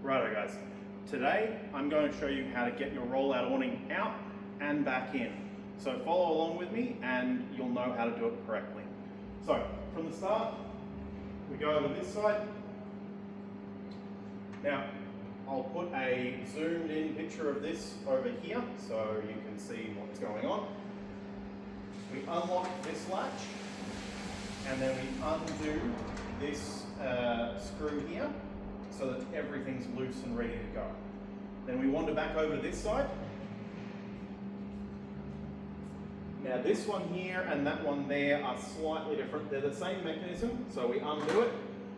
Righto guys, today I'm going to show you how to get your rollout awning out and back in. So follow along with me and you'll know how to do it correctly. So from the start, we go over this side. Now I'll put a zoomed in picture of this over here so you can see what's going on. We unlock this latch and then we undo this screw here so that everything's loose and ready to go. Then we wander back over to this side. Now this one here and that one there are slightly different. They're the same mechanism, so we undo it,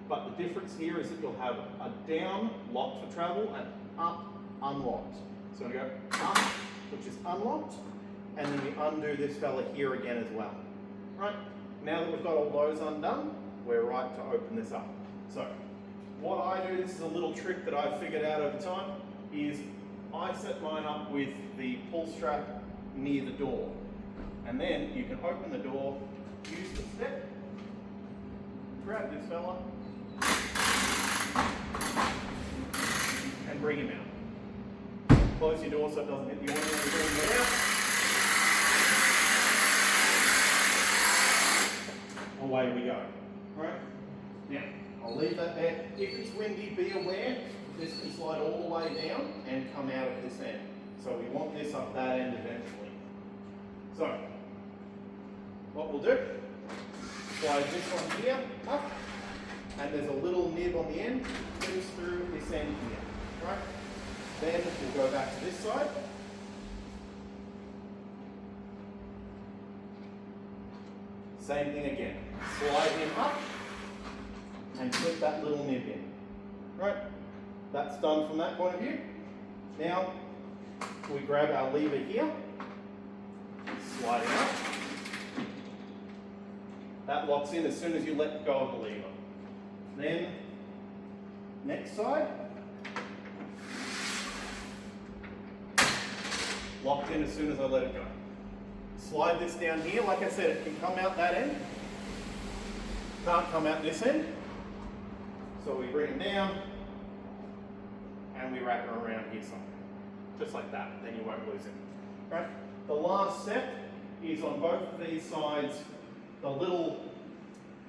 but the difference here is that you'll have a down locked for travel and up unlocked. So we go up, which is unlocked, and then we undo this fella here again as well. Right, now that we've got all those undone, we're right to open this up. So what I do, this is a little trick that I've figured out over time, is I set mine up with the pull strap near the door. And then you can open the door, use the step, grab this fella, and bring him out. Close your door so it doesn't hit the awning when you're bringing it out. Away we go. Right? Now, I'll leave that there. If it's windy, be aware this can slide all the way down and come out of this end. So we want this up that end eventually. So, what we'll do, slide this one here up, and there's a little nib on the end, goes through this end here, right? Then we'll go back to this side. Same thing again, slide him up, and put that little nib in, right? That's done from that point of view. Now, we grab our lever here, slide it up. That locks in as soon as you let go of the lever. Then, next side, locked in as soon as I let it go. Slide this down here, like I said, it can come out that end, can't come out this end. So we bring it down, and we wrap it around here somewhere. Just like that, then you won't lose it. Right? The last step is on both of these sides, the little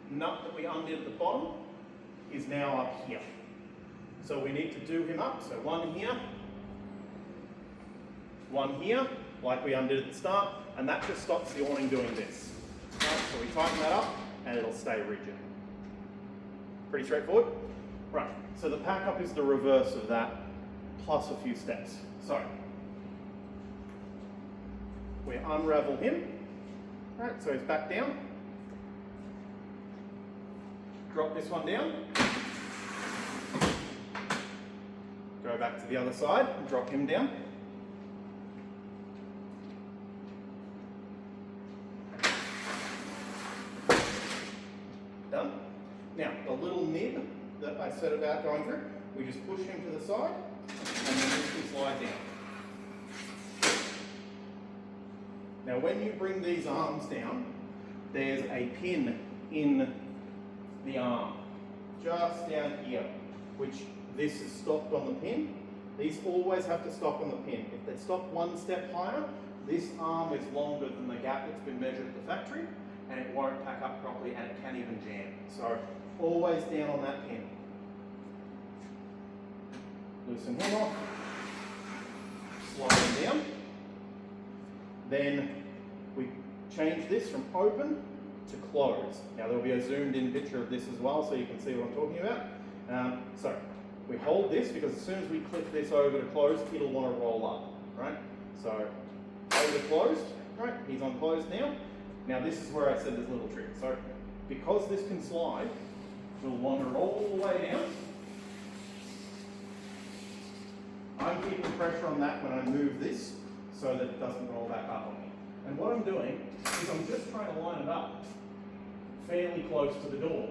nut that we undid at the bottom is now up here. So we need to do him up. So one here, like we undid at the start, and that just stops the awning doing this. Right? So we tighten that up and it'll stay rigid. Pretty straightforward. Right, so the pack up is the reverse of that, plus a few steps. So, we unravel him. Right, so he's back down. Drop this one down. Go back to the other side and drop him down. Done. Now, the little nib that I said about going through, we just push him to the side and then this can slide down. Now when you bring these arms down, there's a pin in the arm, just down here, which this is stopped on the pin. These always have to stop on the pin. If they stop one step higher, this arm is longer than the gap that's been measured at the factory, and it won't pack up properly and it can even jam. So always down on that pin. Loosen him off, slide him down. Then we change this from open to close. Now there'll be a zoomed in picture of this as well so you can see what I'm talking about. So we hold this because as soon as we click this over to close, it'll want to roll up, right? So over closed, right? He's on closed now. Now this is where I said there's a little trick. So because this can slide, we'll wander all the way down. I'm keeping pressure on that when I move this so that it doesn't roll back up on me. And what I'm doing is I'm just trying to line it up fairly close to the door.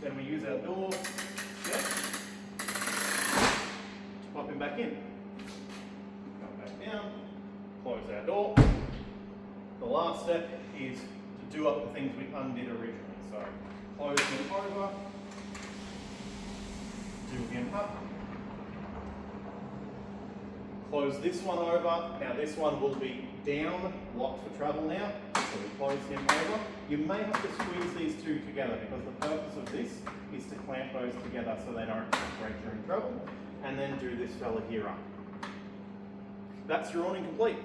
Then we use our door step to pop him back in. Come back down, close our door. The last step is to do up the things we undid originally. do him up. Close this one over. Now this one will be down, locked for travel now. So we close him over. You may have to squeeze these two together because the purpose of this is to clamp those together so they don't separate during travel. And then do this fella here up. That's your awning complete.